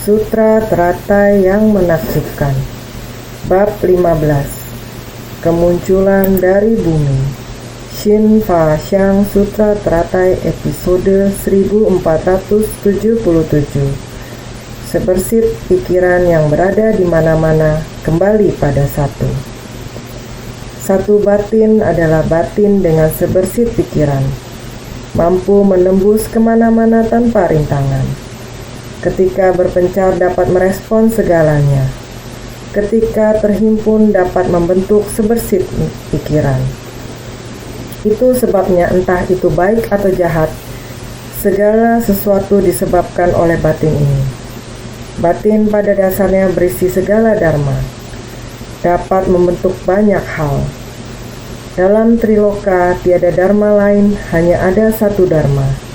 Sutra teratai yang menakjubkan. Bab 15. Kemunculan dari bumi. Shin Fa Xiang Sutra Teratai episode 1477. Sebersit pikiran yang berada di mana-mana kembali pada satu. Satu batin adalah batin dengan sebersit pikiran, mampu menembus kemana-mana tanpa rintangan. Ketika berpencar dapat merespon segalanya. Ketika terhimpun dapat membentuk sebersit pikiran. Itu sebabnya entah itu baik atau jahat, segala sesuatu disebabkan oleh batin ini. Batin pada dasarnya berisi segala dharma, dapat membentuk banyak hal. Dalam Triloka tiada dharma lain, hanya ada satu dharma.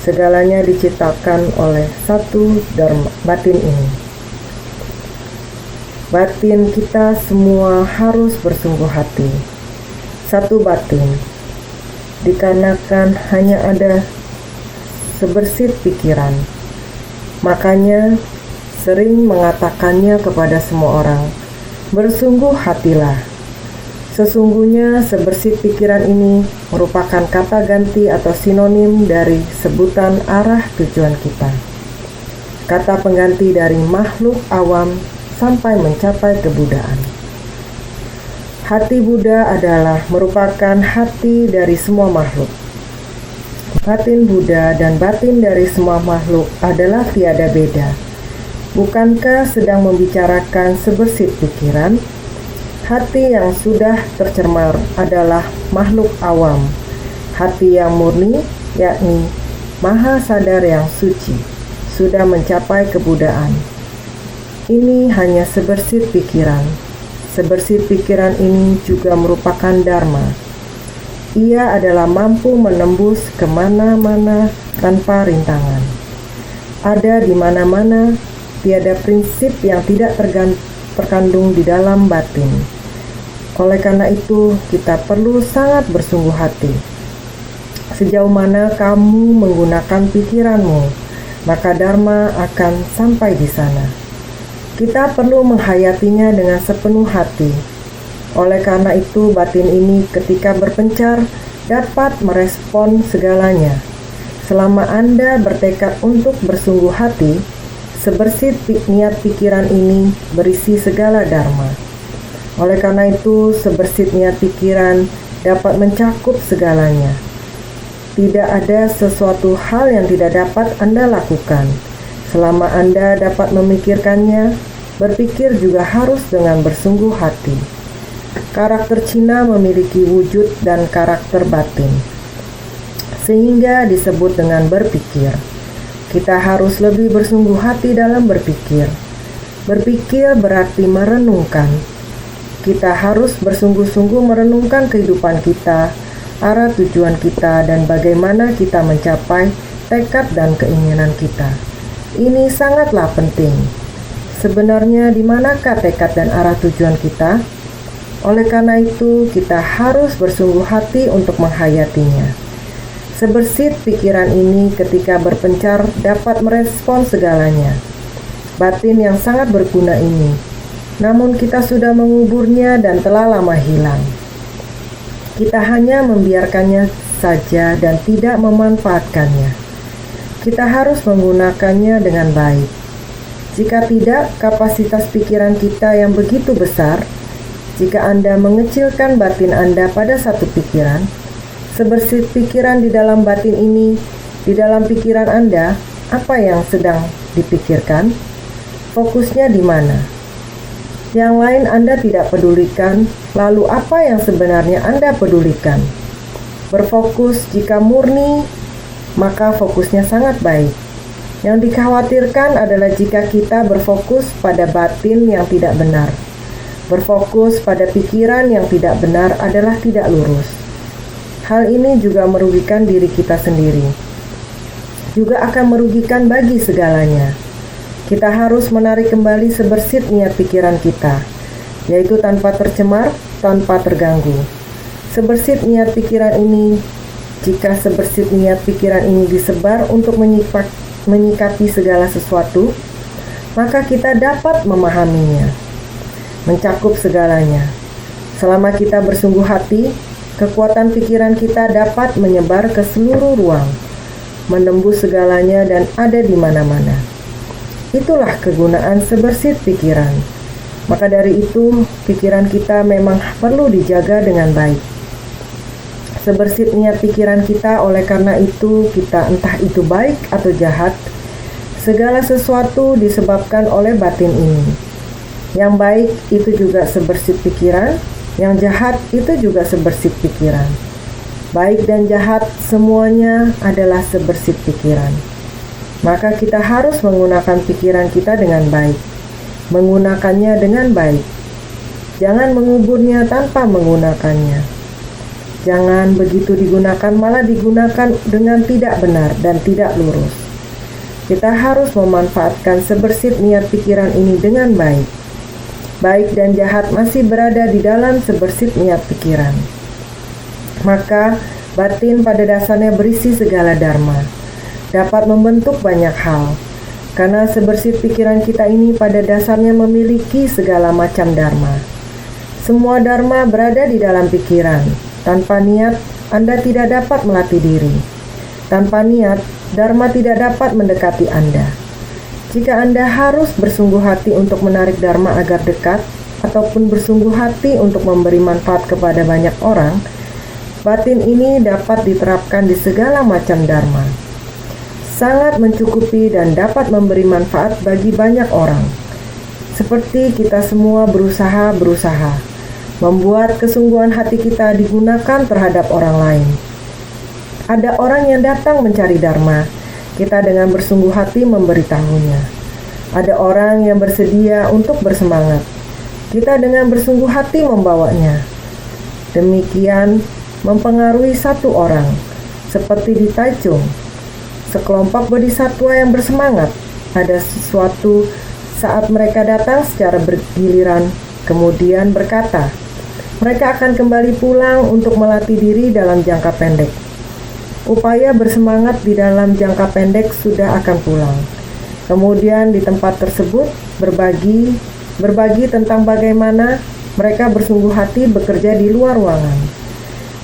Segalanya diciptakan oleh satu dharma, batin ini. Batin kita semua harus bersungguh hati. Satu batin, dikarenakan hanya ada sebersit pikiran. Makanya sering mengatakannya kepada semua orang, bersungguh hatilah. Sesungguhnya sebersit pikiran ini merupakan kata ganti atau sinonim dari sebutan arah tujuan kita. Kata pengganti dari makhluk awam sampai mencapai kebudaan. Hati Buddha adalah merupakan hati dari semua makhluk. Batin Buddha dan batin dari semua makhluk adalah tiada beda. Bukankah sedang membicarakan sebersit pikiran? Hati yang sudah tercemar adalah makhluk awam. Hati yang murni, yakni maha sadar yang suci, sudah mencapai kebudaan. Ini hanya sebersit pikiran. Sebersit pikiran ini juga merupakan dharma. Ia adalah mampu menembus kemana-mana tanpa rintangan. Ada di mana-mana, tiada prinsip yang tidak terkandung di dalam batin. Oleh karena itu, kita perlu sangat bersungguh hati. Sejauh mana kamu menggunakan pikiranmu, maka dharma akan sampai di sana. Kita perlu menghayatinya dengan sepenuh hati. Oleh karena itu, batin ini ketika berpencar dapat merespon segalanya. Selama Anda bertekad untuk bersungguh hati, sebersit niat pikiran ini berisi segala dharma. Oleh karena itu, sebersit niat pikiran dapat mencakup segalanya. Tidak ada sesuatu hal yang tidak dapat Anda lakukan. Selama Anda dapat memikirkannya, berpikir juga harus dengan bersungguh hati. Karakter Cina memiliki wujud dan karakter batin, sehingga disebut dengan berpikir. Kita harus lebih bersungguh hati dalam berpikir. Berpikir berarti merenungkan. Kita harus bersungguh-sungguh merenungkan kehidupan kita, arah tujuan kita, dan bagaimana kita mencapai tekad dan keinginan kita. Ini sangatlah penting. Sebenarnya di manakah tekad dan arah tujuan kita? Oleh karena itu, kita harus bersungguh hati untuk menghayatinya. Sebersit pikiran ini ketika berpencar dapat merespon segalanya. Batin yang sangat berguna ini, namun kita sudah menguburnya dan telah lama hilang. Kita hanya membiarkannya saja dan tidak memanfaatkannya. Kita harus menggunakannya dengan baik. Jika tidak, kapasitas pikiran kita yang begitu besar, jika Anda mengecilkan batin Anda pada satu pikiran, sebersit pikiran di dalam batin ini, di dalam pikiran Anda, apa yang sedang dipikirkan? Fokusnya di mana? Yang lain Anda tidak pedulikan, lalu apa yang sebenarnya Anda pedulikan? Berfokus jika murni, maka fokusnya sangat baik. Yang dikhawatirkan adalah jika kita berfokus pada batin yang tidak benar. Berfokus pada pikiran yang tidak benar adalah tidak lurus. Hal ini juga merugikan diri kita sendiri. Juga akan merugikan bagi segalanya. Kita harus menarik kembali sebersit niat pikiran kita, yaitu tanpa tercemar, tanpa terganggu. Sebersit niat pikiran ini, jika sebersit niat pikiran ini disebar untuk menyikapi segala sesuatu, maka kita dapat memahaminya, mencakup segalanya. Selama kita bersungguh hati, kekuatan pikiran kita dapat menyebar ke seluruh ruang, menembus segalanya dan ada di mana-mana. Itulah kegunaan sebersit pikiran. Maka dari itu, pikiran kita memang perlu dijaga dengan baik. Sebersit niat pikiran kita, oleh karena itu kita entah itu baik atau jahat, segala sesuatu disebabkan oleh batin ini. Yang baik itu juga sebersit pikiran, yang jahat itu juga sebersit pikiran. Baik dan jahat semuanya adalah sebersit pikiran. Maka kita harus menggunakan pikiran kita dengan baik, menggunakannya dengan baik. Jangan menguburnya tanpa menggunakannya. Jangan begitu digunakan malah digunakan dengan tidak benar dan tidak lurus. Kita harus memanfaatkan sebersit niat pikiran ini dengan baik. Baik dan jahat masih berada di dalam sebersit niat pikiran. Maka batin pada dasarnya berisi segala dharma, dapat membentuk banyak hal. Karena sebersit pikiran kita ini pada dasarnya memiliki segala macam dharma. Semua dharma berada di dalam pikiran. Tanpa niat, Anda tidak dapat melatih diri. Tanpa niat, dharma tidak dapat mendekati Anda. Jika Anda harus bersungguh hati untuk menarik dharma agar dekat, ataupun bersungguh hati untuk memberi manfaat kepada banyak orang, batin ini dapat diterapkan di segala macam dharma. Sangat mencukupi dan dapat memberi manfaat bagi banyak orang. Seperti kita semua berusaha membuat kesungguhan hati kita digunakan terhadap orang lain. Ada orang yang datang mencari dharma, kita dengan bersungguh hati memberitahunya. Ada orang yang bersedia untuk bersemangat, kita dengan bersungguh hati membawanya. Demikian mempengaruhi satu orang, seperti di Taichung. Sekelompok bodhisatwa yang bersemangat, ada sesuatu saat mereka datang secara bergiliran, kemudian berkata, mereka akan kembali pulang untuk melatih diri dalam jangka pendek. Upaya bersemangat di dalam jangka pendek sudah akan pulang. Kemudian di tempat tersebut berbagi tentang bagaimana mereka bersungguh hati bekerja di luar ruangan.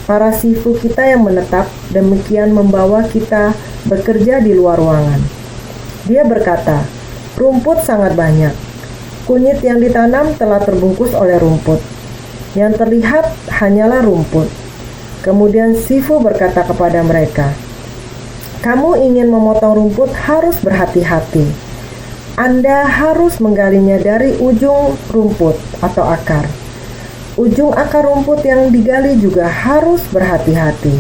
Para sifu kita yang menetap demikian membawa kita bekerja di luar ruangan. Dia berkata, rumput sangat banyak. Kunyit yang ditanam telah terbungkus oleh rumput. Yang terlihat hanyalah rumput. Kemudian sifu berkata kepada mereka, kamu ingin memotong rumput harus berhati-hati. Anda harus menggalinya dari ujung rumput atau akar. Ujung akar rumput yang digali juga harus berhati-hati.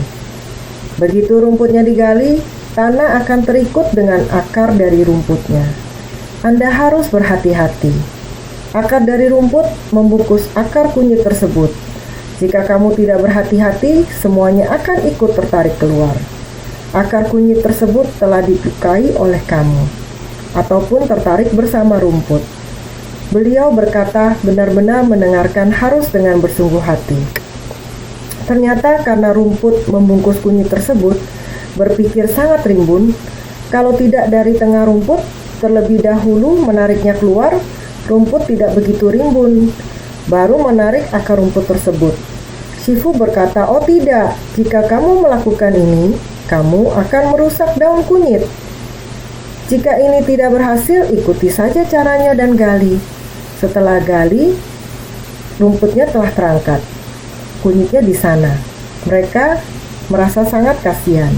Begitu rumputnya digali, tanah akan terikut dengan akar dari rumputnya. Anda harus berhati-hati. Akar dari rumput membungkus akar kunyit tersebut. Jika kamu tidak berhati-hati, semuanya akan ikut tertarik keluar. Akar kunyit tersebut telah disukai oleh kamu, ataupun tertarik bersama rumput. Beliau berkata benar-benar mendengarkan harus dengan bersungguh hati. Ternyata karena rumput membungkus kunyit tersebut, berpikir sangat rimbun, kalau tidak dari tengah rumput, terlebih dahulu menariknya keluar, rumput tidak begitu rimbun, baru menarik akar rumput tersebut. Sifu berkata, oh tidak, jika kamu melakukan ini, kamu akan merusak daun kunyit. Jika ini tidak berhasil, ikuti saja caranya dan gali. Setelah gali, rumputnya telah terangkat. Kunyitnya di sana. Mereka merasa sangat kasihan.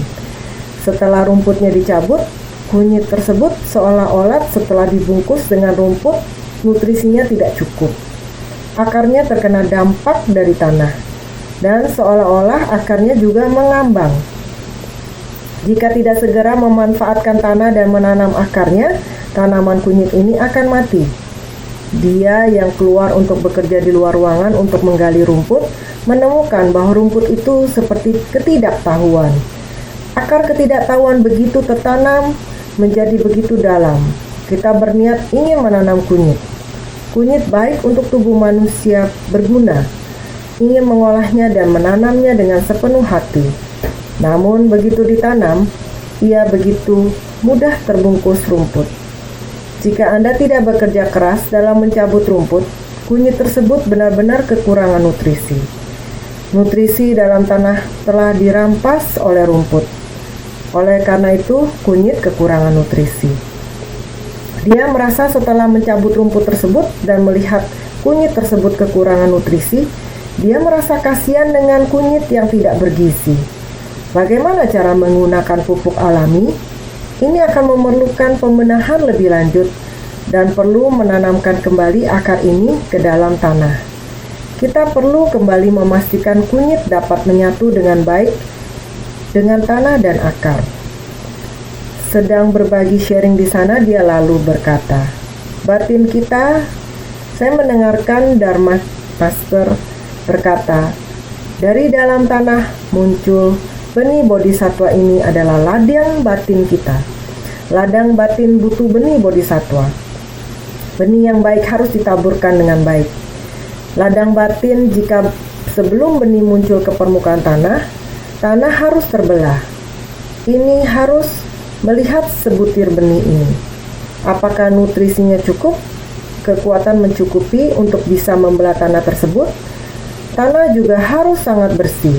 Setelah rumputnya dicabut, kunyit tersebut seolah-olah setelah dibungkus dengan rumput, nutrisinya tidak cukup. Akarnya terkena dampak dari tanah, dan seolah-olah akarnya juga mengambang. Jika tidak segera memanfaatkan tanah dan menanam akarnya, tanaman kunyit ini akan mati. Dia yang keluar untuk bekerja di luar ruangan untuk menggali rumput, menemukan bahwa rumput itu seperti ketidaktahuan. Akar ketidaktahuan begitu tertanam menjadi begitu dalam. Kita berniat ingin menanam kunyit. Kunyit baik untuk tubuh manusia berguna. Ingin mengolahnya dan menanamnya dengan sepenuh hati. Namun begitu ditanam, ia begitu mudah terbungkus rumput. Jika Anda tidak bekerja keras dalam mencabut rumput, kunyit tersebut benar-benar kekurangan nutrisi. Nutrisi dalam tanah telah dirampas oleh rumput. Oleh karena itu, kunyit kekurangan nutrisi. Dia merasa setelah mencabut rumput tersebut dan melihat kunyit tersebut kekurangan nutrisi, dia merasa kasihan dengan kunyit yang tidak bergizi. Bagaimana cara menggunakan pupuk alami? Ini akan memerlukan pembenahan lebih lanjut dan perlu menanamkan kembali akar ini ke dalam tanah. Kita perlu kembali memastikan kunyit dapat menyatu dengan baik dengan tanah dan akar. Sedang berbagi sharing di sana, dia lalu berkata, "Batin kita, saya mendengarkan Dharma Master berkata, dari dalam tanah muncul benih bodhisatwa. Ini adalah ladang batin kita. Ladang batin butuh benih bodhisatwa. Benih yang baik harus ditaburkan dengan baik. Ladang batin, jika sebelum benih muncul ke permukaan tanah, tanah harus terbelah. Ini harus melihat sebutir benih ini. Apakah nutrisinya cukup? Kekuatan mencukupi untuk bisa membelah tanah tersebut? Tanah juga harus sangat bersih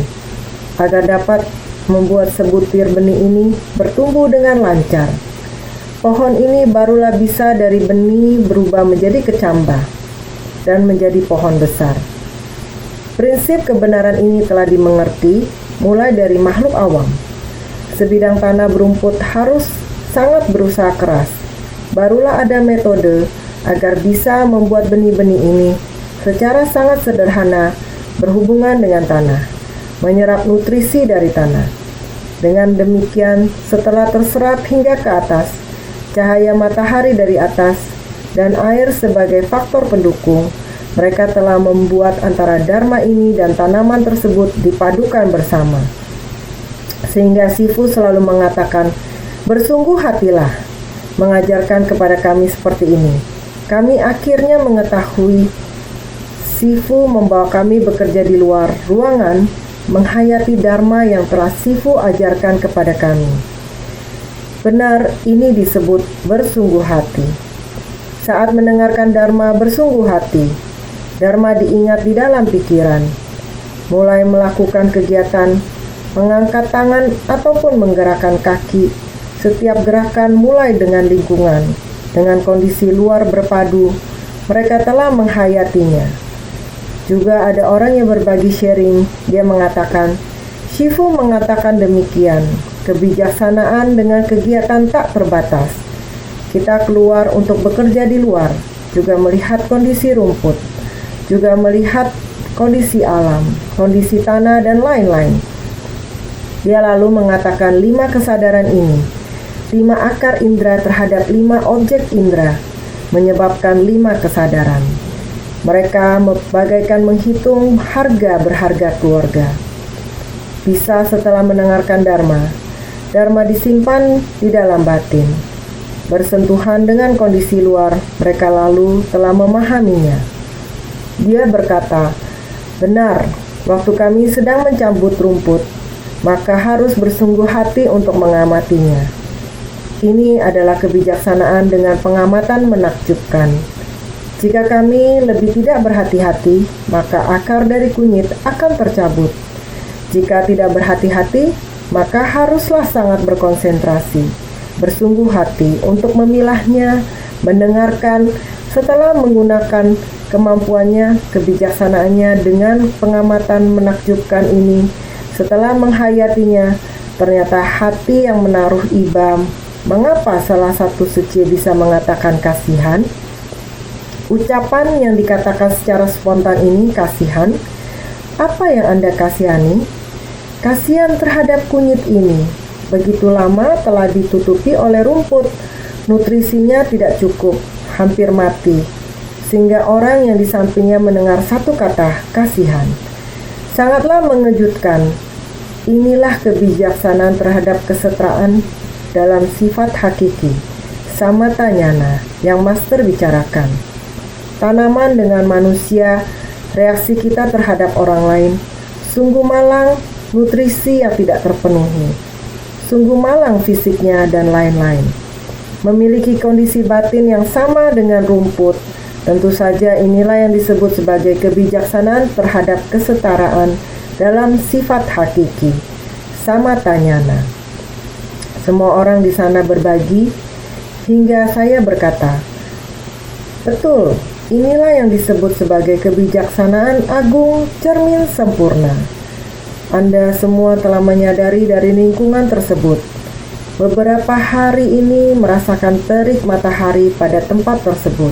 agar dapat membuat sebutir benih ini bertumbuh dengan lancar. Pohon ini barulah bisa dari benih berubah menjadi kecambah dan menjadi pohon besar. Prinsip kebenaran ini telah dimengerti mulai dari makhluk awam. Sebidang tanah berumput harus sangat berusaha keras. Barulah ada metode agar bisa membuat benih-benih ini secara sangat sederhana berhubungan dengan tanah, menyerap nutrisi dari tanah. Dengan demikian, setelah terserap hingga ke atas, cahaya matahari dari atas, dan air sebagai faktor pendukung, mereka telah membuat antara dharma ini dan tanaman tersebut dipadukan bersama. Sehingga Sifu selalu mengatakan, "Bersungguh hatilah," mengajarkan kepada kami seperti ini. Kami akhirnya mengetahui Sifu membawa kami bekerja di luar ruangan, menghayati dharma yang telah Sifu ajarkan kepada kami. Benar, ini disebut bersungguh hati. Saat mendengarkan dharma bersungguh hati, dharma diingat di dalam pikiran. Mulai melakukan kegiatan, mengangkat tangan ataupun menggerakkan kaki, setiap gerakan mulai dengan lingkungan, dengan kondisi luar berpadu, mereka telah menghayatinya. Juga ada orang yang berbagi sharing, dia mengatakan, Sifu mengatakan demikian, kebijaksanaan dengan kegiatan tak terbatas. Kita keluar untuk bekerja di luar, juga melihat kondisi rumput, juga melihat kondisi alam, kondisi tanah, dan lain-lain. Dia lalu mengatakan 5 kesadaran ini, 5 akar indera terhadap 5 objek indera, menyebabkan 5 kesadaran. Mereka bagaikan menghitung harga berharga keluarga. Bisa setelah mendengarkan dharma, dharma disimpan di dalam batin. Bersentuhan dengan kondisi luar, mereka lalu telah memahaminya. Dia berkata, "Benar, waktu kami sedang mencabut rumput, maka harus bersungguh hati untuk mengamatinya. Ini adalah kebijaksanaan dengan pengamatan menakjubkan. Jika kami lebih tidak berhati-hati, maka akar dari kunyit akan tercabut. Jika tidak berhati-hati, maka haruslah sangat berkonsentrasi, bersungguh hati untuk memilahnya, mendengarkan, setelah menggunakan kemampuannya, kebijaksanaannya dengan pengamatan menakjubkan ini. Setelah menghayatinya, ternyata hati yang menaruh ibam. Mengapa salah satu suci bisa mengatakan kasihan? Ucapan yang dikatakan secara spontan ini kasihan. Apa yang Anda kasihani? Kasihan terhadap kunyit ini. Begitu lama telah ditutupi oleh rumput. Nutrisinya tidak cukup, hampir mati. Sehingga orang yang di sampingnya mendengar satu kata, kasihan. Sangatlah mengejutkan. Inilah kebijaksanaan terhadap kesetaraan dalam sifat hakiki, samata nyana, yang Master bicarakan. Tanaman dengan manusia, reaksi kita terhadap orang lain, sungguh malang, nutrisi yang tidak terpenuhi, sungguh malang fisiknya, dan lain-lain. memiliki kondisi batin yang sama dengan rumput. Tentu saja inilah yang disebut sebagai kebijaksanaan terhadap kesetaraan dalam sifat hakiki, samatanyana. Semua orang di sana berbagi, hingga saya berkata, betul, inilah yang disebut sebagai kebijaksanaan agung cermin sempurna. Anda semua telah menyadari dari lingkungan tersebut. Beberapa hari ini merasakan terik matahari pada tempat tersebut.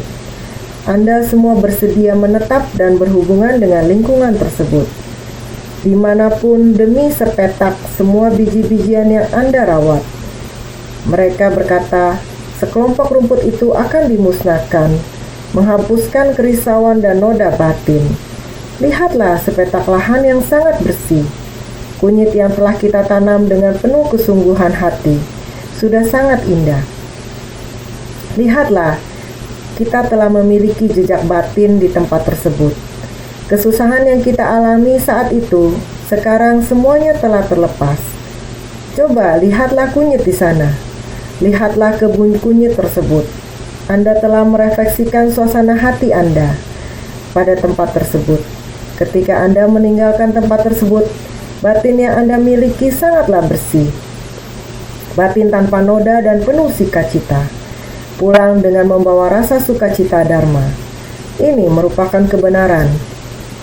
Anda semua bersedia menetap dan berhubungan dengan lingkungan tersebut. Dimanapun demi sepetak semua biji-bijian yang Anda rawat. Mereka berkata, sekelompok rumput itu akan dimusnahkan, menghapuskan kerisauan dan noda batin. Lihatlah sepetak lahan yang sangat bersih. Kunyit yang telah kita tanam dengan penuh kesungguhan hati sudah sangat indah. Lihatlah, kita telah memiliki jejak batin di tempat tersebut. Kesusahan yang kita alami saat itu, sekarang semuanya telah terlepas. Coba lihatlah kunyit di sana. Lihatlah kebun kunyit tersebut. Anda telah merefleksikan suasana hati Anda pada tempat tersebut. Ketika Anda meninggalkan tempat tersebut, batin yang Anda miliki sangatlah bersih. Batin tanpa noda dan penuh sukacita. Pulang dengan membawa rasa sukacita dharma. Ini merupakan kebenaran.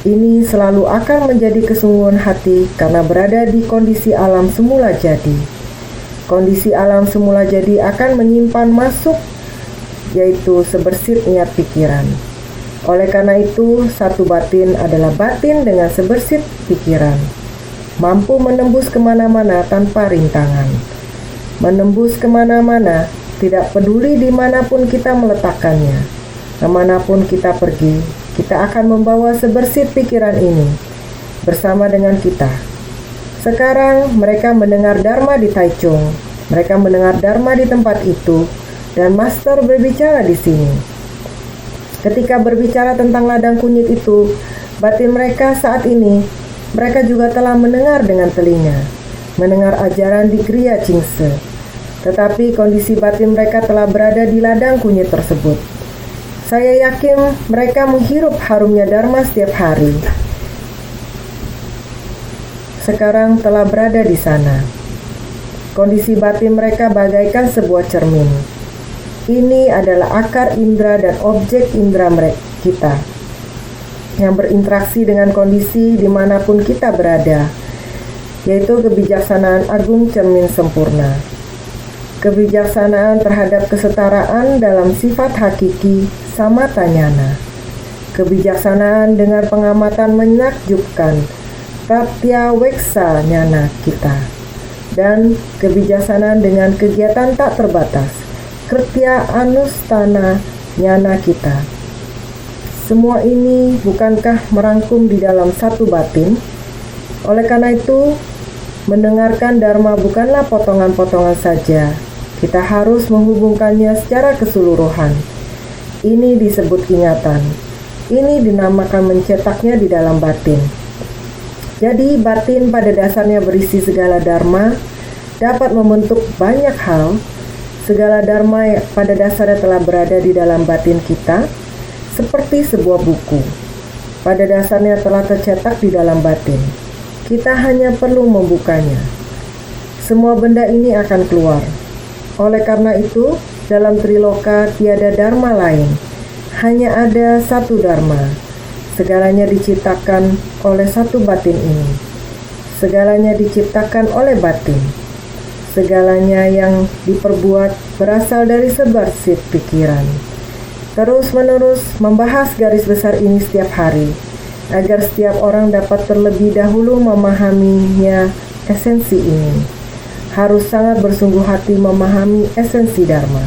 Ini selalu akan menjadi kesungguhan hati karena berada di kondisi alam semula jadi. Kondisi alam semula jadi akan menyimpan masuk, yaitu sebersit niat pikiran. Oleh karena itu, satu batin adalah batin dengan sebersit pikiran. Mampu menembus kemana-mana tanpa rintangan. Menembus kemana-mana, tidak peduli dimanapun kita meletakkannya. Kemanapun kita pergi, kita akan membawa sebersit pikiran ini bersama dengan kita. Sekarang mereka mendengar Dharma di Taichung. Mereka mendengar Dharma di tempat itu, dan Master berbicara di sini. Ketika berbicara tentang ladang kunyit itu, batin mereka saat ini, mereka juga telah mendengar dengan telinga, mendengar ajaran di Kriya Jingse. Tetapi kondisi batin mereka telah berada di ladang kunyit tersebut. Saya yakin mereka menghirup harumnya Dharma setiap hari. Sekarang telah berada di sana. Kondisi batin mereka bagaikan sebuah cermin. Ini adalah akar indera dan objek indera mereka kita yang berinteraksi dengan kondisi dimanapun kita berada, yaitu kebijaksanaan agung cermin sempurna. Kebijaksanaan terhadap kesetaraan dalam sifat hakiki samatanyana. Kebijaksanaan dengan pengamatan menakjubkan pratyaweksa nyana kita. Dan kebijaksanaan dengan kegiatan tak terbatas kritya anustana nyana kita. Semua ini bukankah merangkum di dalam satu batin? Oleh karena itu, mendengarkan Dharma bukanlah potongan-potongan saja. Kita harus menghubungkannya secara keseluruhan. Ini disebut ingatan. Ini dinamakan mencetaknya di dalam batin. Jadi batin pada dasarnya berisi segala dharma, dapat membentuk banyak hal. Segala dharma pada dasarnya telah berada di dalam batin kita, seperti sebuah buku. Pada dasarnya telah tercetak di dalam batin. Kita hanya perlu membukanya. Semua benda ini akan keluar. Oleh karena itu, dalam Triloka tiada dharma lain. Hanya ada satu dharma. Segalanya diciptakan oleh satu batin ini. Segalanya diciptakan oleh batin. Segalanya yang diperbuat berasal dari sebersit pikiran. Terus-menerus membahas garis besar ini setiap hari, agar setiap orang dapat terlebih dahulu memahaminya esensi ini. Harus sangat bersungguh hati memahami esensi Dharma.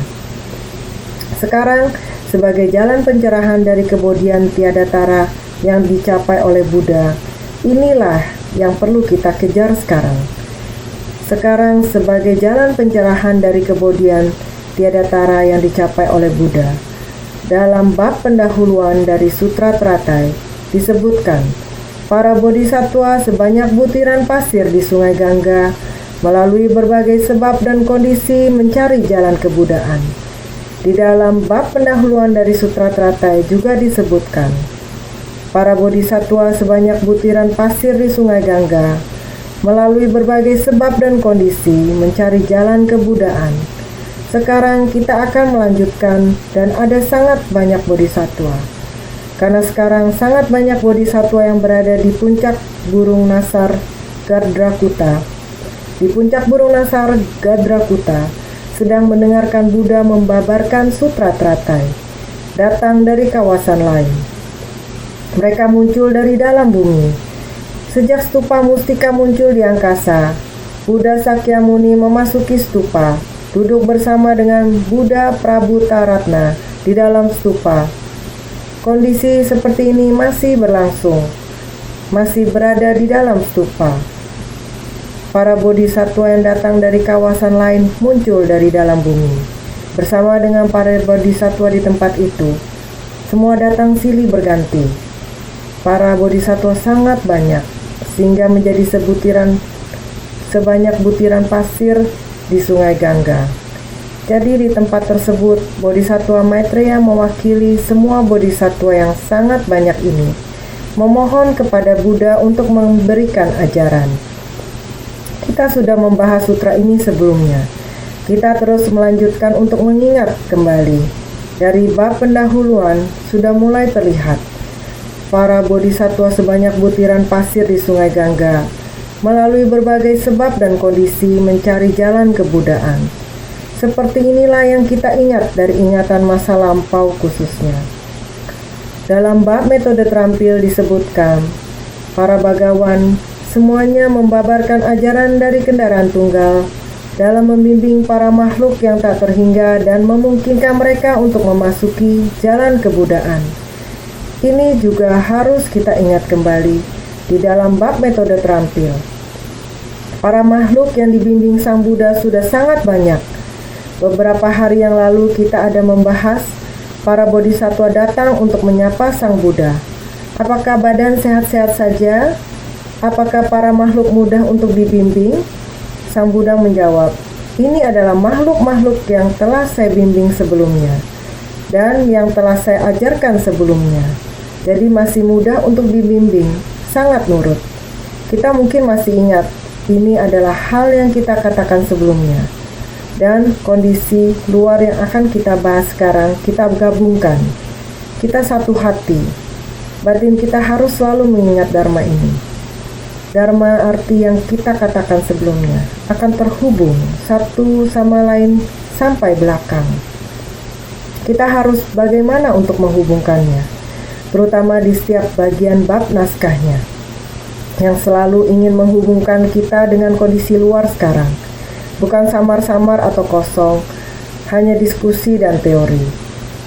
Sekarang, sebagai jalan pencerahan dari kebodian tiada tara yang dicapai oleh Buddha, inilah yang perlu kita kejar sekarang. Sekarang, sebagai jalan pencerahan dari kebodian tiada tara yang dicapai oleh Buddha, dalam bab pendahuluan dari Sutra Teratai disebutkan, para bodhisattva sebanyak butiran pasir di Sungai Gangga melalui berbagai sebab dan kondisi mencari jalan kebudaan. Di dalam bab pendahuluan dari Sutra Teratai juga disebutkan, para bodhisattva sebanyak butiran pasir di Sungai Gangga, melalui berbagai sebab dan kondisi mencari jalan kebudaan. Sekarang kita akan melanjutkan dan ada sangat banyak bodhisattva. Karena sekarang sangat banyak bodhisattva yang berada di puncak Burung Nasar Gardrakuta. Di puncak Burung Nasar Gardrakuta sedang mendengarkan Buddha membabarkan Sutra Teratai, datang dari kawasan lain. Mereka muncul dari dalam bumi. Sejak stupa Mustika muncul di angkasa, Buddha Sakyamuni memasuki stupa, duduk bersama dengan Buddha Prabhutaratna di dalam stupa. Kondisi seperti ini masih berlangsung, masih berada di dalam stupa. Para bodhisattva yang datang dari kawasan lain muncul dari dalam bumi. Bersama dengan para bodhisattva di tempat itu, semua datang silih berganti. Para bodhisattva sangat banyak, sehingga menjadi sebanyak butiran pasir di Sungai Gangga. Jadi di tempat tersebut, Bodhisattva Maitreya mewakili semua bodhisattva yang sangat banyak ini, memohon kepada Buddha untuk memberikan ajaran. Kita sudah membahas sutra ini sebelumnya. Kita terus melanjutkan untuk mengingat kembali. Dari bab pendahuluan sudah mulai terlihat para bodhisattva sebanyak butiran pasir di Sungai Gangga melalui berbagai sebab dan kondisi mencari jalan kebudaan. Seperti inilah yang kita ingat dari ingatan masa lampau khususnya. Dalam bab metode terampil disebutkan, para bagawan semuanya membabarkan ajaran dari kendaraan tunggal dalam membimbing para makhluk yang tak terhingga dan memungkinkan mereka untuk memasuki jalan kebudaan. Ini juga harus kita ingat kembali di dalam bab metode terampil. Para makhluk yang dibimbing Sang Buddha sudah sangat banyak. Beberapa hari yang lalu kita ada membahas para bodhisattva datang untuk menyapa Sang Buddha. Apakah badan sehat-sehat saja? Apakah para makhluk mudah untuk dibimbing? Sang Buddha menjawab, ini adalah makhluk-makhluk yang telah saya bimbing sebelumnya dan yang telah saya ajarkan sebelumnya. Jadi masih mudah untuk dibimbing, sangat nurut. Kita mungkin masih ingat, ini adalah hal yang kita katakan sebelumnya. Dan kondisi luar yang akan kita bahas sekarang, kita gabungkan. Kita satu hati. Batin kita harus selalu mengingat Dharma ini. Dharma arti yang kita katakan sebelumnya akan terhubung satu sama lain sampai belakang. Kita harus bagaimana untuk menghubungkannya, terutama di setiap bagian bab naskahnya, yang selalu ingin menghubungkan kita dengan kondisi luar sekarang, bukan samar-samar atau kosong, hanya diskusi dan teori.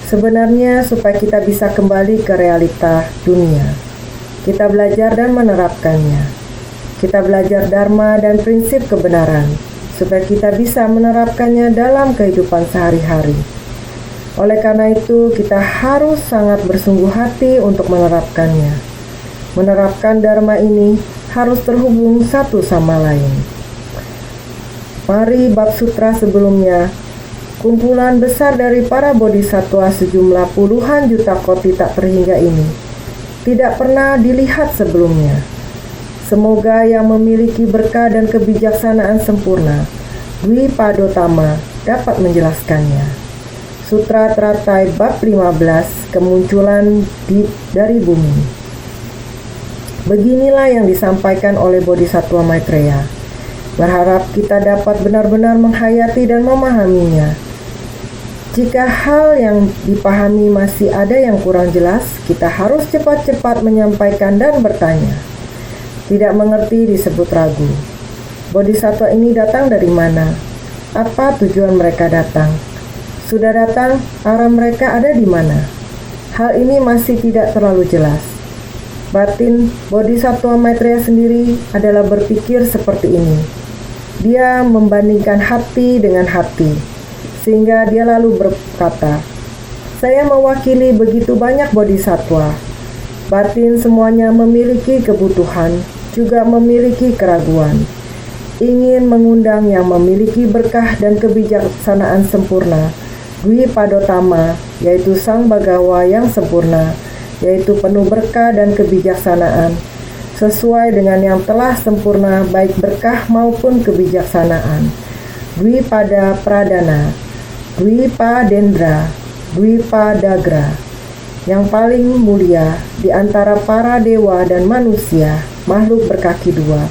Sebenarnya supaya kita bisa kembali ke realita dunia, kita belajar dan menerapkannya. Kita belajar Dharma dan prinsip kebenaran, supaya kita bisa menerapkannya dalam kehidupan sehari-hari. Oleh karena itu, kita harus sangat bersungguh hati untuk menerapkannya. Menerapkan Dharma ini harus terhubung satu sama lain. Mari bab sutra sebelumnya, kumpulan besar dari para bodhisattva sejumlah puluhan juta koti tak terhingga ini tidak pernah dilihat sebelumnya. Semoga yang memiliki berkah dan kebijaksanaan sempurna, Dwi Padotama, dapat menjelaskannya. Sutra Teratai bab 15, kemunculan dari bumi. Beginilah yang disampaikan oleh Bodhisattva Maitreya. Berharap kita dapat benar-benar menghayati dan memahaminya. Jika hal yang dipahami masih ada yang kurang jelas, kita harus cepat-cepat menyampaikan dan bertanya. Tidak mengerti disebut ragu. Bodhisattva ini datang dari mana? Apa tujuan mereka datang? Sudah datang, arah mereka ada di mana? Hal ini masih tidak terlalu jelas. Batin Bodhisattva Maitreya sendiri adalah berpikir seperti ini. Dia membandingkan hati dengan hati, sehingga dia lalu berkata, saya mewakili begitu banyak bodhisattva. Batin semuanya memiliki kebutuhan, juga memiliki keraguan. Ingin mengundang yang memiliki berkah dan kebijaksanaan sempurna, Dwi Padotama, yaitu Sang Bagawa yang sempurna, yaitu penuh berkah dan kebijaksanaan, sesuai dengan yang telah sempurna baik berkah maupun kebijaksanaan. Dwi Pada Pradana, Dwi Padendra, Dwi Padagra, yang paling mulia di antara para dewa dan manusia, makhluk berkaki dua,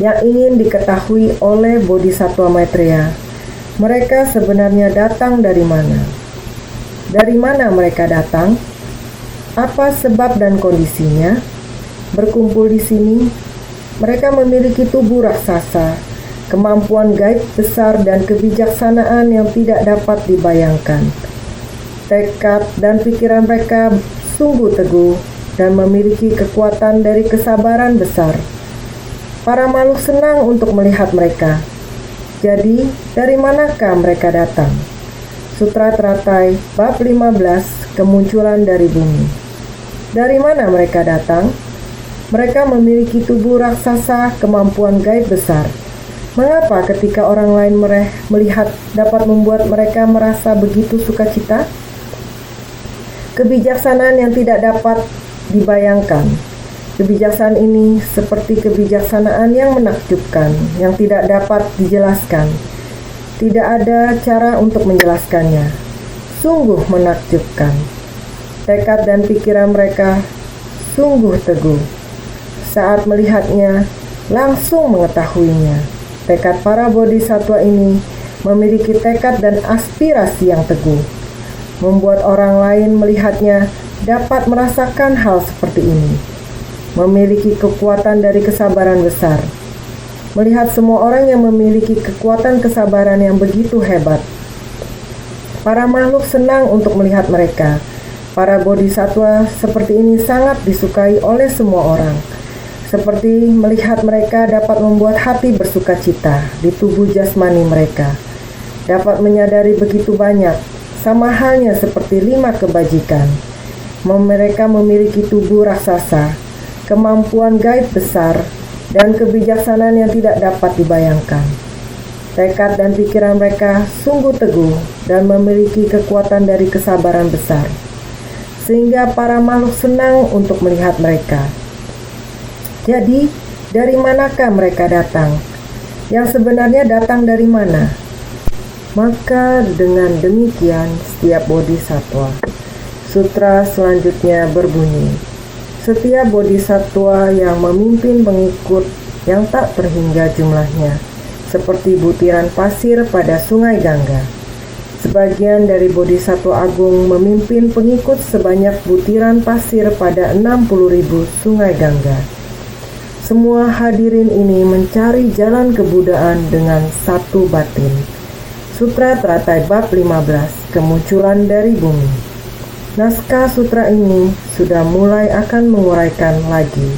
yang ingin diketahui oleh Bodhisattva Maitreya. Mereka sebenarnya datang dari mana? Dari mana mereka datang? Apa sebab dan kondisinya? Berkumpul di sini, mereka memiliki tubuh raksasa, kemampuan gaib besar dan kebijaksanaan yang tidak dapat dibayangkan. Tekad dan pikiran mereka sungguh teguh dan memiliki kekuatan dari kesabaran besar. Para makhluk senang untuk melihat mereka. Jadi, dari manakah mereka datang? Sutra Teratai, bab 15, kemunculan dari bumi. Dari mana mereka datang? Mereka memiliki tubuh raksasa, kemampuan gaib besar. Mengapa ketika orang lain melihat dapat membuat mereka merasa begitu sukacita? Kebijaksanaan yang tidak dapat dibayangkan. Kebijaksanaan ini seperti kebijaksanaan yang menakjubkan, yang tidak dapat dijelaskan. Tidak ada cara untuk menjelaskannya. Sungguh menakjubkan. Tekad dan pikiran mereka sungguh teguh. Saat melihatnya, langsung mengetahuinya. Tekad para bodhisattva ini memiliki tekad dan aspirasi yang teguh, membuat orang lain melihatnya dapat merasakan hal seperti ini. Memiliki kekuatan dari kesabaran besar. Melihat semua orang yang memiliki kekuatan kesabaran yang begitu hebat. Para makhluk senang untuk melihat mereka. Para bodhisattva seperti ini sangat disukai oleh semua orang. Seperti melihat mereka dapat membuat hati bersukacita di tubuh jasmani mereka. Dapat menyadari begitu banyak, sama halnya seperti 5 kebajikan. Mereka memiliki tubuh raksasa, kemampuan gaib besar, dan kebijaksanaan yang tidak dapat dibayangkan. Tekad dan pikiran mereka sungguh teguh dan memiliki kekuatan dari kesabaran besar, sehingga para makhluk senang untuk melihat mereka. Jadi, dari manakah mereka datang? Yang sebenarnya datang dari mana? Maka dengan demikian setiap bodhisattva. Sutra selanjutnya berbunyi, setiap bodhisattva yang memimpin pengikut yang tak terhingga jumlahnya, seperti butiran pasir pada sungai Gangga. Sebagian dari bodhisattva agung memimpin pengikut sebanyak butiran pasir pada 60.000 sungai Gangga. Semua hadirin ini mencari jalan kebudaan dengan satu batin. Sutra Teratai bab 15, kemunculan dari bumi. Naskah sutra ini sudah mulai akan menguraikan lagi.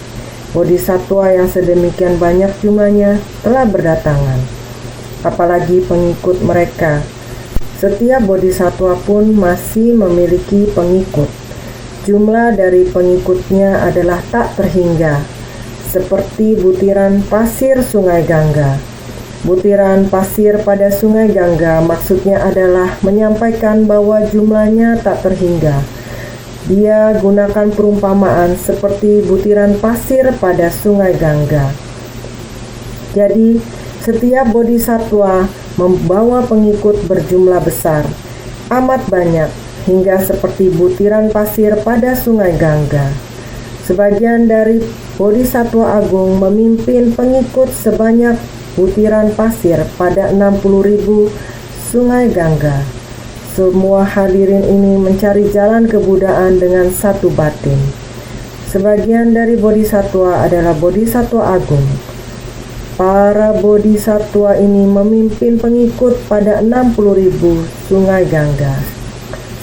Bodhisattva yang sedemikian banyak jumlahnya telah berdatangan. Apalagi pengikut mereka. Setiap bodhisattva pun masih memiliki pengikut. Jumlah dari pengikutnya adalah tak terhingga. Seperti butiran pasir sungai Gangga. Butiran pasir pada sungai Gangga maksudnya adalah menyampaikan bahwa jumlahnya tak terhingga. Dia gunakan perumpamaan seperti butiran pasir pada sungai Gangga. Jadi, setiap bodhisattva membawa pengikut berjumlah besar, amat banyak, hingga seperti butiran pasir pada sungai Gangga. Sebagian dari bodhisattva agung memimpin pengikut sebanyak butiran pasir pada 60.000 sungai Gangga. Semua hadirin ini mencari jalan kebudaan dengan satu batin. Sebagian dari bodhisattva adalah bodhisattva agung. Para bodhisattva ini memimpin pengikut pada 60.000 sungai Gangga.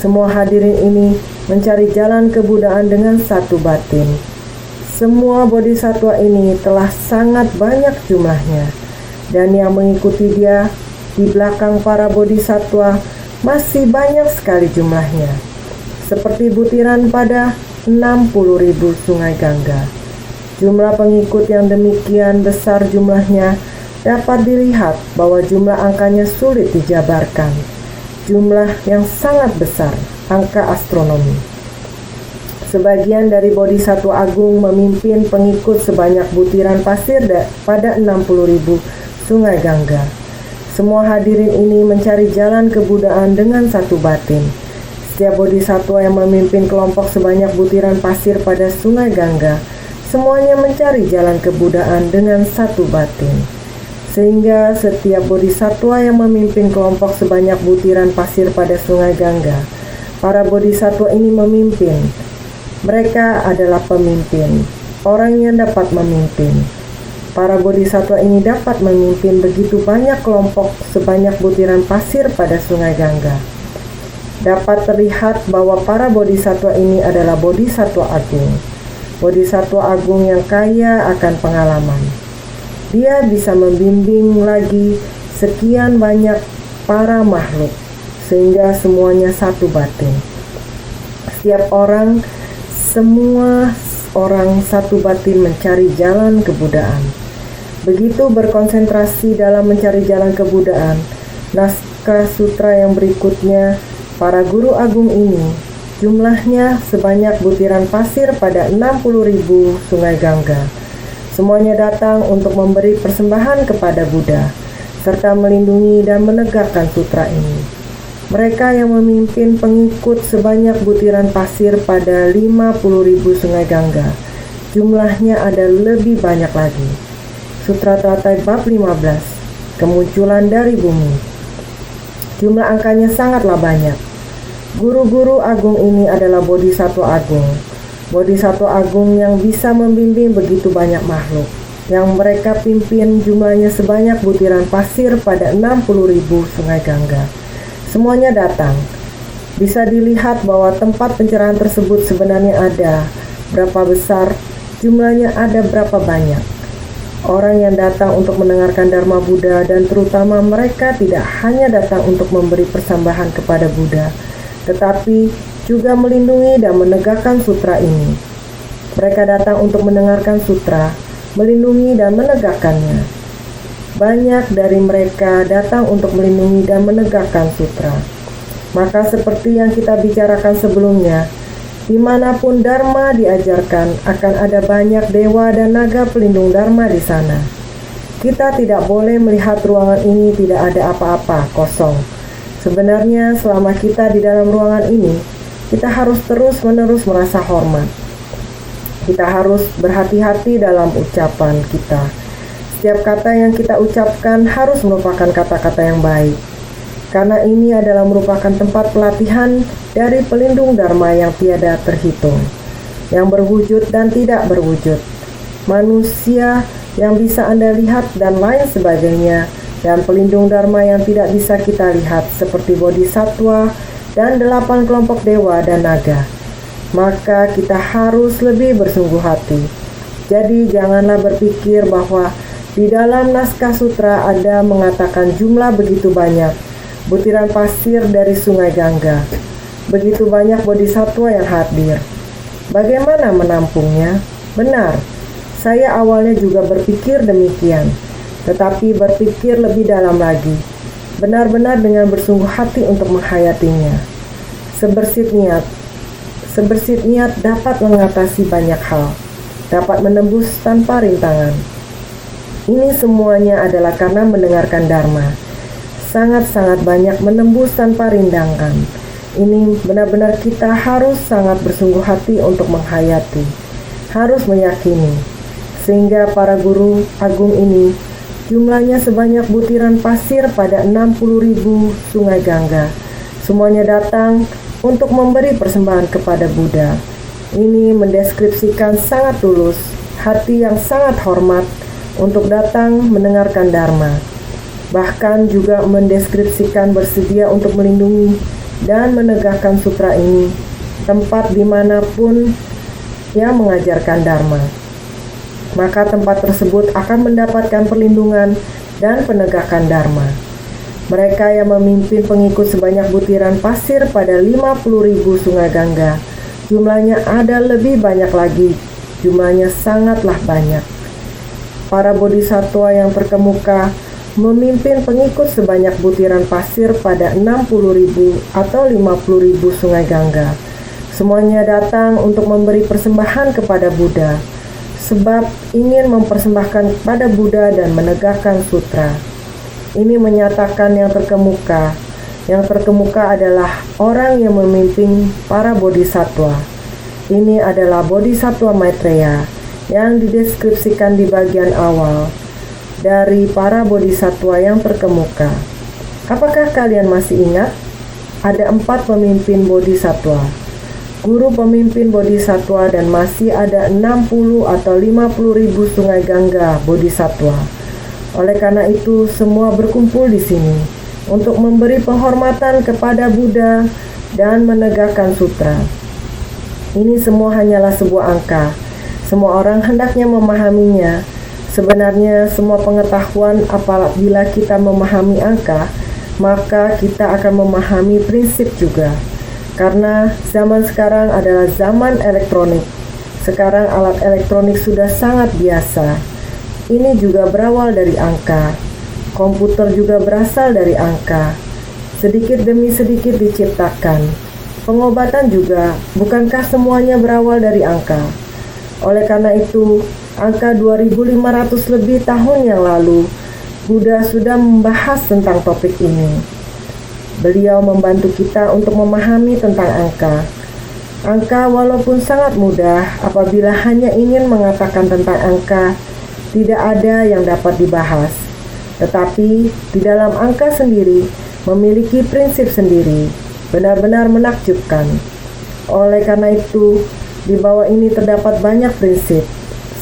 Semua hadirin ini mencari jalan kebudaan dengan satu batin. Semua bodhisattva ini telah sangat banyak jumlahnya, dan yang mengikuti dia di belakang para bodhisattva masih banyak sekali jumlahnya, seperti butiran pada 60.000 sungai Gangga. Jumlah pengikut yang demikian besar jumlahnya dapat dilihat bahwa jumlah angkanya sulit dijabarkan. jumlah yang sangat besar, angka astronomi. Sebagian dari Bodhisattva Agung memimpin pengikut sebanyak butiran pasir pada 60.000 sungai Gangga. Semua hadirin ini mencari jalan kebudaan dengan satu batin. Setiap Bodhisattva yang memimpin kelompok sebanyak butiran pasir pada sungai Gangga, semuanya mencari jalan kebudaan dengan satu batin. Sehingga setiap Bodhisattva yang memimpin kelompok sebanyak butiran pasir pada sungai Gangga, para Bodhisattva ini memimpin. Mereka adalah pemimpin, orang yang dapat memimpin. Para Bodhisattva ini dapat memimpin begitu banyak kelompok sebanyak butiran pasir pada sungai Gangga. Dapat terlihat bahwa para Bodhisattva ini adalah Bodhisattva Agung. Bodhisattva Agung yang kaya akan pengalaman. Dia bisa membimbing lagi sekian banyak para makhluk, sehingga semuanya satu batin. Semua orang satu batin mencari jalan kebudaan. Begitu berkonsentrasi dalam mencari jalan kebudaan, naskah sutra yang berikutnya, para guru agung ini, jumlahnya sebanyak butiran pasir pada 60.000 sungai Gangga. Semuanya datang untuk memberi persembahan kepada Buddha, serta melindungi dan menegakkan sutra ini. Mereka yang memimpin pengikut sebanyak butiran pasir pada 50.000 sungai Gangga. Jumlahnya ada lebih banyak lagi. Sutra Teratai bab 15, kemunculan dari bumi. Jumlah angkanya sangatlah banyak. Guru-guru agung ini adalah Bodhisattva Agung. Bodhisattva Agung yang bisa membimbing begitu banyak makhluk. Yang mereka pimpin jumlahnya sebanyak butiran pasir pada 60.000 sungai Gangga. Semuanya datang. Bisa dilihat bahwa tempat pencerahan tersebut sebenarnya ada berapa besar, jumlahnya ada berapa banyak. Orang yang datang untuk mendengarkan Dharma Buddha, dan terutama mereka tidak hanya datang untuk memberi persembahan kepada Buddha, tetapi juga melindungi dan menegakkan sutra ini. Mereka datang untuk mendengarkan sutra, melindungi dan menegakkannya. Banyak dari mereka datang untuk melindungi dan menegakkan sutra. Maka seperti yang kita bicarakan sebelumnya, dimanapun Dharma diajarkan akan ada banyak dewa dan naga pelindung Dharma di sana. Kita tidak boleh melihat ruangan ini tidak ada apa-apa, kosong. Sebenarnya selama kita di dalam ruangan ini, kita harus terus-menerus merasa hormat. Kita harus berhati-hati dalam ucapan kita. Setiap kata yang kita ucapkan harus merupakan kata-kata yang baik. Karena ini adalah merupakan tempat pelatihan dari pelindung Dharma yang tiada terhitung, yang berwujud dan tidak berwujud, manusia yang bisa Anda lihat dan lain sebagainya, dan pelindung Dharma yang tidak bisa kita lihat seperti Bodhisattva dan 8 kelompok dewa dan naga. Maka kita harus lebih bersungguh hati. Jadi janganlah berpikir bahwa di dalam naskah sutra ada mengatakan jumlah begitu banyak butiran pasir dari sungai Gangga. Begitu banyak bodhisattva yang hadir. Bagaimana menampungnya? Benar, saya awalnya juga berpikir demikian, tetapi berpikir lebih dalam lagi. Benar-benar dengan bersungguh hati untuk menghayatinya. Sebersih niat dapat mengatasi banyak hal, dapat menembus tanpa rintangan. Ini semuanya adalah karena mendengarkan Dharma. Sangat-sangat banyak menembus tanpa rintangan. Ini benar-benar kita harus sangat bersungguh hati untuk menghayati. Harus meyakini. Sehingga para guru agung ini jumlahnya sebanyak butiran pasir pada 60.000 sungai Gangga. Semuanya datang untuk memberi persembahan kepada Buddha. Ini mendeskripsikan sangat tulus, hati yang sangat hormat untuk datang mendengarkan Dharma. Bahkan juga mendeskripsikan bersedia untuk melindungi dan menegakkan sutra ini, tempat dimanapun yang mengajarkan Dharma. Maka tempat tersebut akan mendapatkan perlindungan dan penegakan Dharma. Mereka yang memimpin pengikut sebanyak butiran pasir pada 50.000 sungai Gangga, jumlahnya ada lebih banyak lagi, jumlahnya sangatlah banyak. Para bodhisattva yang terkemuka memimpin pengikut sebanyak butiran pasir pada 60.000 atau 50.000 sungai Gangga. Semuanya datang untuk memberi persembahan kepada Buddha, sebab ingin mempersembahkan kepada Buddha dan menegakkan sutra. Ini menyatakan yang terkemuka. Yang terkemuka adalah orang yang memimpin para bodhisattva. Ini adalah Bodhisattva Maitreya yang dideskripsikan di bagian awal dari para bodhisattva yang terkemuka. Apakah kalian masih ingat? Ada 4 pemimpin bodhisattva, guru pemimpin bodhisattva, dan masih ada 60 atau 50.000 sungai Gangga bodhisattva. Oleh karena itu, semua berkumpul di sini untuk memberi penghormatan kepada Buddha dan menegakkan sutra. Ini semua hanyalah sebuah angka. Semua orang hendaknya memahaminya. Sebenarnya semua pengetahuan apabila kita memahami angka, maka kita akan memahami prinsip juga. Karena zaman sekarang adalah zaman elektronik. Sekarang alat elektronik sudah sangat biasa. Ini juga berawal dari angka. Komputer juga berasal dari angka. Sedikit demi sedikit diciptakan. Pengobatan juga, bukankah semuanya berawal dari angka? Oleh karena itu, angka 2500 lebih tahun yang lalu, Buddha sudah membahas tentang topik ini. Beliau membantu kita untuk memahami tentang angka. Angka walaupun sangat mudah, apabila hanya ingin mengatakan tentang angka, tidak ada yang dapat dibahas. Tetapi di dalam angka sendiri memiliki prinsip sendiri. Benar-benar menakjubkan. Oleh karena itu, di bawah ini terdapat banyak prinsip.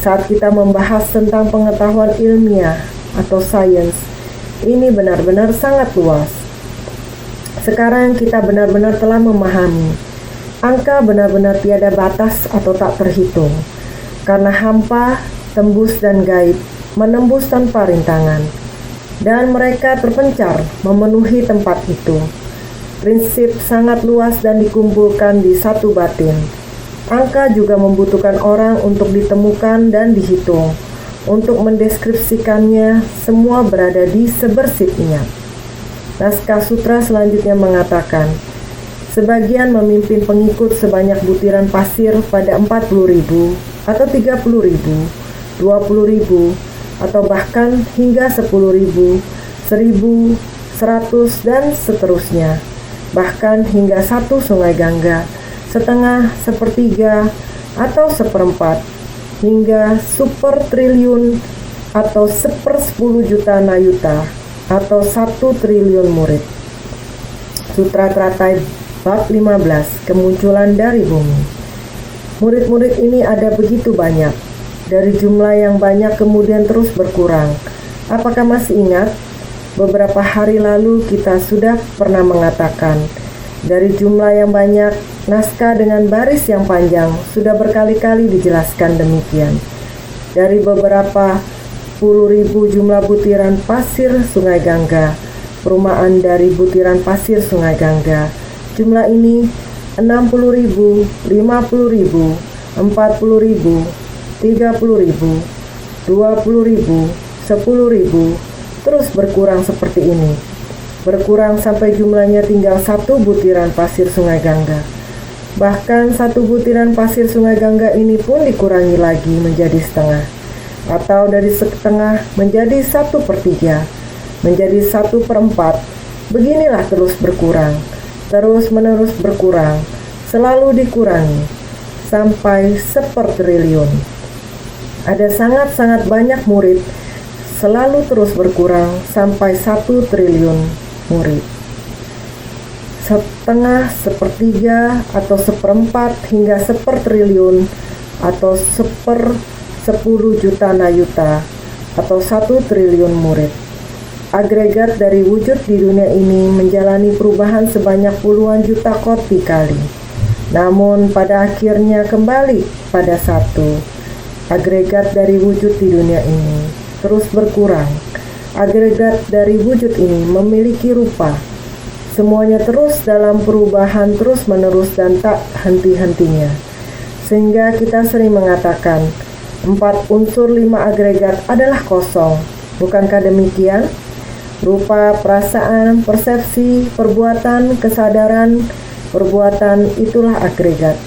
Saat kita membahas tentang pengetahuan ilmiah atau sains, ini benar-benar sangat luas. Sekarang kita benar-benar telah memahami. Angka benar-benar tiada batas atau tak terhitung. Karena hampa, tembus dan gaib menembus tanpa rintangan. Dan mereka terpencar memenuhi tempat itu. Prinsip sangat luas dan dikumpulkan di satu batin. Angka juga membutuhkan orang untuk ditemukan dan dihitung. Untuk mendeskripsikannya, semua berada di sebersih niat. Naskah sutra selanjutnya mengatakan, sebagian memimpin pengikut sebanyak butiran pasir pada 40.000 atau 30.000, 20.000, atau bahkan hingga 10.000, 1.000, 100, dan seterusnya. Bahkan hingga 1 sungai Gangga, setengah, sepertiga, atau seperempat, hingga super triliun atau 1/10 juta nayuta, atau 1 triliun murid. Sutra Teratai bab 15, kemunculan dari bumi. Murid-murid ini ada begitu banyak. Dari jumlah yang banyak kemudian terus berkurang. Apakah masih ingat? Beberapa hari lalu kita sudah pernah mengatakan, dari jumlah yang banyak, naskah dengan baris yang panjang sudah berkali-kali dijelaskan demikian. Dari beberapa puluh ribu jumlah butiran pasir sungai Gangga, perumahan dari butiran pasir sungai Gangga, jumlah ini 60.000, 50.000, 40.000, 30.000, 20.000, 10.000, terus berkurang seperti ini. Berkurang sampai jumlahnya tinggal 1 butiran pasir sungai Gangga. Bahkan 1 butiran pasir sungai Gangga ini pun dikurangi lagi menjadi setengah. Atau dari setengah menjadi 1/3, menjadi 1/4. Beginilah terus berkurang. Terus menerus berkurang. Selalu dikurangi. Sampai 1 triliun. Ada sangat-sangat banyak murid, selalu terus berkurang sampai 1 triliun murid. Setengah, sepertiga, atau 1/4 hingga 1 triliun atau 1/10 juta nayuta atau 1 triliun murid. Agregat dari wujud di dunia ini menjalani perubahan sebanyak puluhan juta koti kali. Namun pada akhirnya kembali pada satu. Agregat dari wujud di dunia ini terus berkurang. Agregat dari wujud ini memiliki rupa. Semuanya terus dalam perubahan terus-menerus dan tak henti-hentinya. Sehingga kita sering mengatakan 4 unsur 5 agregat adalah kosong. Bukankah demikian? rupa perasaan, persepsi, perbuatan, kesadaran. Perbuatan itulah agregat.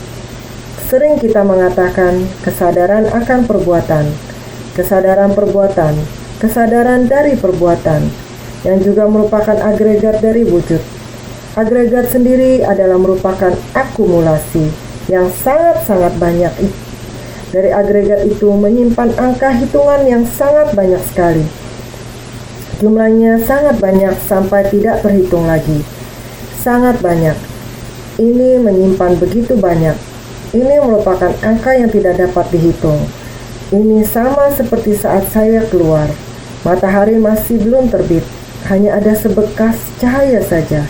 Sering kita mengatakan kesadaran akan perbuatan, kesadaran perbuatan, kesadaran dari perbuatan, yang juga merupakan agregat dari wujud. Agregat sendiri adalah merupakan akumulasi yang sangat-sangat banyak. Dari agregat itu menyimpan angka hitungan yang sangat banyak sekali. Jumlahnya sangat banyak sampai tidak terhitung lagi. Sangat banyak. Ini menyimpan begitu banyak. Ini merupakan angka yang tidak dapat dihitung. Ini sama seperti saat saya keluar. Matahari masih belum terbit. Hanya ada sebekas cahaya saja.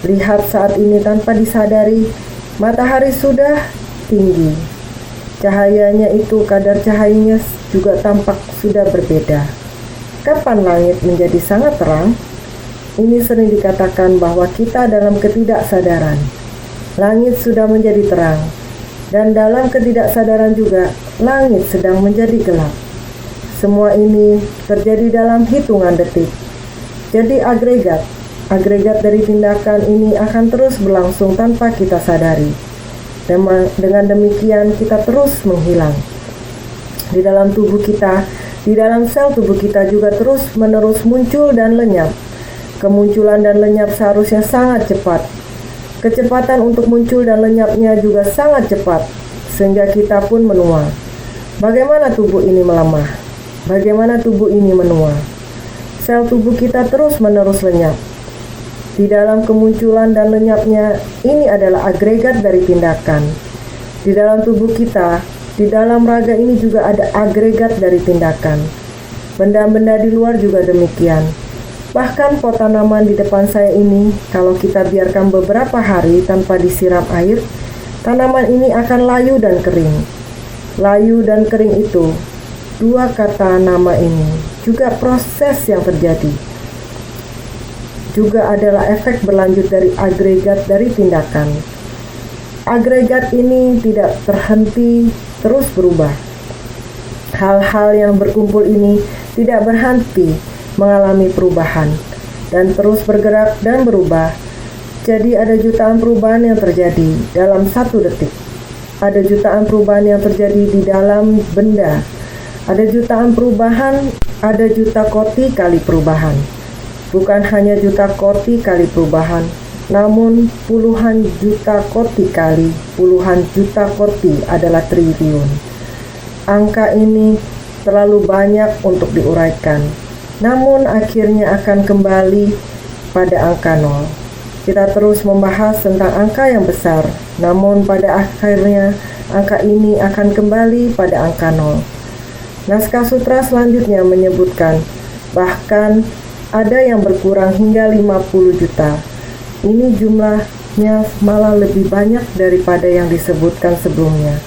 Lihat saat ini tanpa disadari, matahari sudah tinggi. Cahayanya itu, kadar cahayanya juga tampak sudah berbeda. Kapan langit menjadi sangat terang? Ini sering dikatakan bahwa kita dalam ketidaksadaran. Langit sudah menjadi terang, dan dalam ketidaksadaran juga langit sedang menjadi gelap. Semua ini terjadi dalam hitungan detik. Jadi agregat dari tindakan ini akan terus berlangsung tanpa kita sadari. Dengan demikian kita terus menghilang. Di dalam tubuh kita, di dalam sel tubuh kita juga terus-menerus muncul dan lenyap. Kemunculan dan lenyap seharusnya sangat cepat. Kecepatan untuk muncul dan lenyapnya juga sangat cepat, sehingga kita pun menua. Bagaimana tubuh ini melemah? Bagaimana tubuh ini menua? Sel tubuh kita terus-menerus lenyap. Di dalam kemunculan dan lenyapnya, ini adalah agregat dari tindakan. Di dalam tubuh kita, di dalam raga ini juga ada agregat dari tindakan. Benda-benda di luar juga demikian. Bahkan pot tanaman di depan saya ini, kalau kita biarkan beberapa hari tanpa disiram air, tanaman ini akan layu dan kering. Layu dan kering itu, dua kata nama ini, juga proses yang terjadi. Juga adalah efek berlanjut dari agregat dari tindakan. Agregat ini tidak terhenti, terus berubah. Hal-hal yang berkumpul ini tidak berhenti mengalami perubahan dan terus bergerak dan berubah. Jadi ada jutaan perubahan yang terjadi dalam 1 detik. Ada jutaan perubahan yang terjadi di dalam benda. Ada jutaan perubahan, ada juta koti kali perubahan. Bukan hanya juta koti kali perubahan, namun puluhan juta koti kali puluhan juta koti adalah triliun. Angka ini terlalu banyak untuk diuraikan. Namun akhirnya akan kembali pada angka 0. Kita terus membahas tentang angka yang besar, namun pada akhirnya angka ini akan kembali pada angka 0. Naskah sutra selanjutnya menyebutkan, bahkan ada yang berkurang hingga 50 juta. Ini jumlahnya malah lebih banyak daripada yang disebutkan sebelumnya.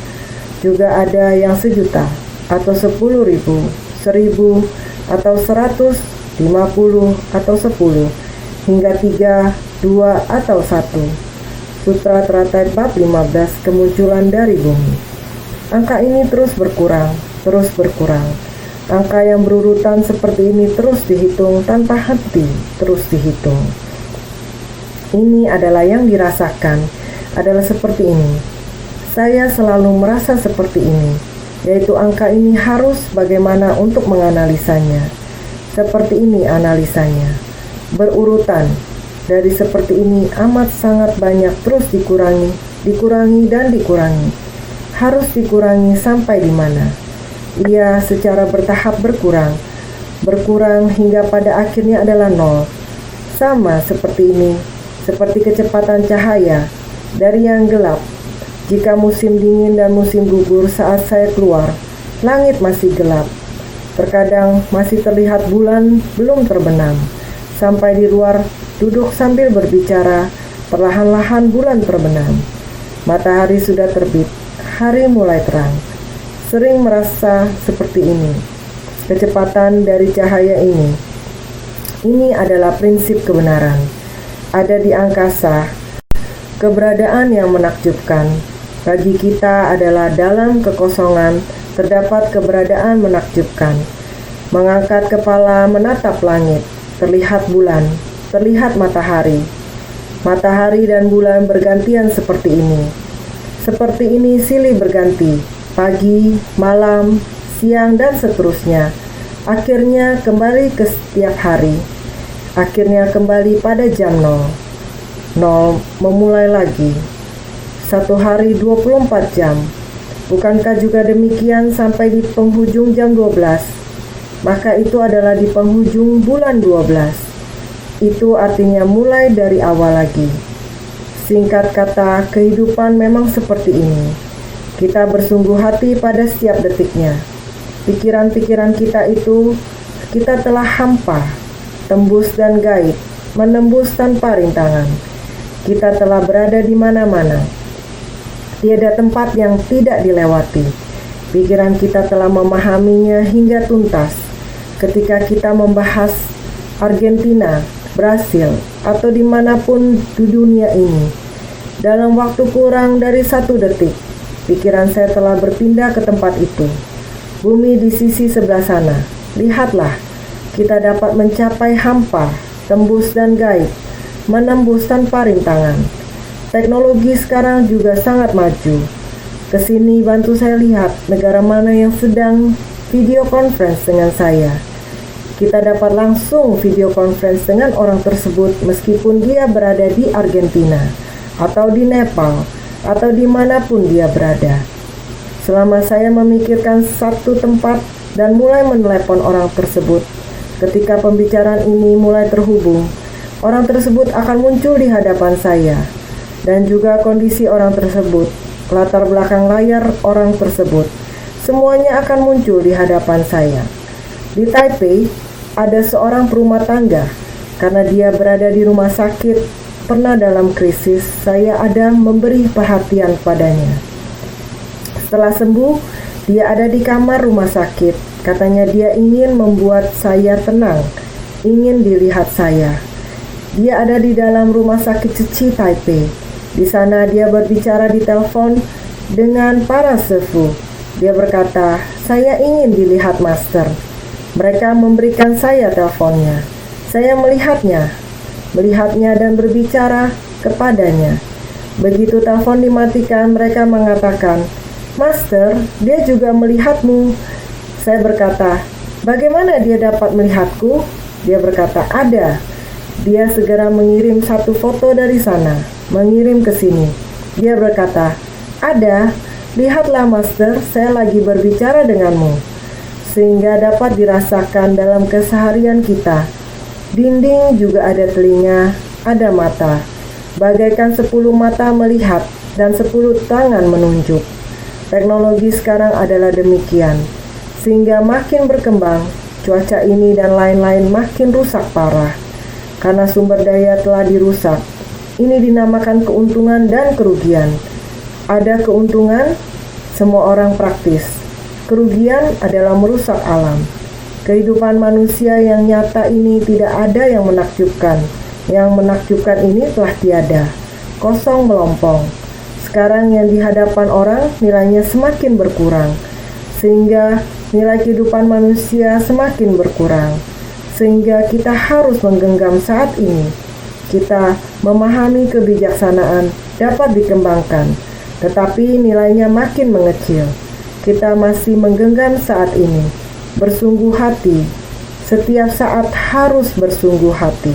Juga ada yang 1 juta, atau 10.000, 1.000, atau 100, 50, atau 10, hingga 3, 2, atau 1. Sutra Teratai bab 15, kemunculan dari bumi. Angka ini terus berkurang, terus berkurang. Angka yang berurutan seperti ini terus dihitung tanpa henti, terus dihitung. Ini adalah yang dirasakan, adalah seperti ini. Saya selalu merasa seperti ini, yaitu angka ini harus bagaimana untuk menganalisanya. Seperti ini analisanya. Berurutan. Dari seperti ini amat sangat banyak terus dikurangi dan dikurangi. Harus dikurangi sampai di mana? Ia secara bertahap berkurang hingga pada akhirnya adalah 0. Sama seperti ini, seperti kecepatan cahaya dari yang gelap. Jika musim dingin dan musim gugur saat saya keluar, langit masih gelap. Terkadang masih terlihat bulan belum terbenam. Sampai di luar, duduk sambil berbicara, perlahan-lahan bulan terbenam. Matahari sudah terbit, hari mulai terang. Sering merasa seperti ini. Kecepatan dari cahaya ini. Ini adalah prinsip kebenaran. Ada di angkasa, keberadaan yang menakjubkan. Bagi kita adalah dalam kekosongan terdapat keberadaan menakjubkan. Mengangkat kepala menatap langit. terlihat bulan, terlihat matahari. Matahari dan bulan bergantian seperti ini. Seperti ini silih berganti, pagi, malam, siang, dan seterusnya. Akhirnya kembali ke setiap hari. Akhirnya kembali pada jam 0. 0 memulai lagi. Satu hari 24 jam. Bukankah juga demikian sampai di penghujung jam 12? Maka itu adalah di penghujung bulan 12. Itu artinya mulai dari awal lagi. Singkat kata, kehidupan memang seperti ini. Kita bersungguh hati pada setiap detiknya. Pikiran-pikiran kita itu kita telah hampa, tembus dan gaib, menembus tanpa rintangan. Kita telah berada di mana-mana. Tiada tempat yang tidak dilewati. Pikiran kita telah memahaminya hingga tuntas. Ketika kita membahas Argentina, Brasil, atau dimanapun di dunia ini, dalam waktu kurang dari 1 detik, pikiran saya telah berpindah ke tempat itu. Bumi di sisi sebelah sana. Lihatlah, kita dapat mencapai hampa, tembus dan gaib, menembus tanpa rintangan. Teknologi sekarang juga sangat maju. Kesini bantu saya lihat negara mana yang sedang video conference dengan saya. Kita dapat langsung video conference dengan orang tersebut meskipun dia berada di Argentina, atau di Nepal, atau dimanapun dia berada. Selama saya memikirkan satu tempat dan mulai menelepon orang tersebut, ketika pembicaraan ini mulai terhubung, orang tersebut akan muncul di hadapan saya, dan juga kondisi orang tersebut, latar belakang layar orang tersebut, semuanya akan muncul di hadapan saya. Di Taipei, ada seorang perumah tangga, karena dia berada di rumah sakit, pernah dalam krisis, saya ada memberi perhatian padanya. Setelah sembuh, dia ada di kamar rumah sakit. Katanya dia ingin membuat saya tenang, ingin dilihat saya. Dia ada di dalam rumah sakit Cici Taipei. Di sana dia berbicara di telepon dengan para sefu. Dia berkata, "Saya ingin dilihat master." Mereka memberikan saya teleponnya. Saya melihatnya dan berbicara kepadanya. Begitu telepon dimatikan, mereka mengatakan, "Master, dia juga melihatmu." Saya berkata, "Bagaimana dia dapat melihatku?" Dia berkata, "Ada." Dia segera mengirim satu foto dari sana, mengirim ke sini. Dia berkata, "Ada, lihatlah Master, saya lagi berbicara denganmu." Sehingga dapat dirasakan dalam keseharian kita. Dinding juga ada telinga, ada mata. Bagaikan 10 mata melihat dan 10 tangan menunjuk. Teknologi sekarang adalah demikian. Sehingga makin berkembang, cuaca ini dan lain-lain makin rusak parah. Karena sumber daya telah dirusak. Ini dinamakan keuntungan dan kerugian. Ada keuntungan, semua orang praktis. Kerugian adalah merusak alam. Kehidupan manusia yang nyata ini tidak ada yang menakjubkan. Yang menakjubkan ini telah tiada, kosong melompong. Sekarang yang di hadapan orang nilainya semakin berkurang, sehingga nilai kehidupan manusia semakin berkurang. Sehingga kita harus menggenggam saat ini. Kita memahami kebijaksanaan dapat dikembangkan, tetapi nilainya makin mengecil. Kita masih menggenggam saat ini, bersungguh hati. Setiap saat harus bersungguh hati.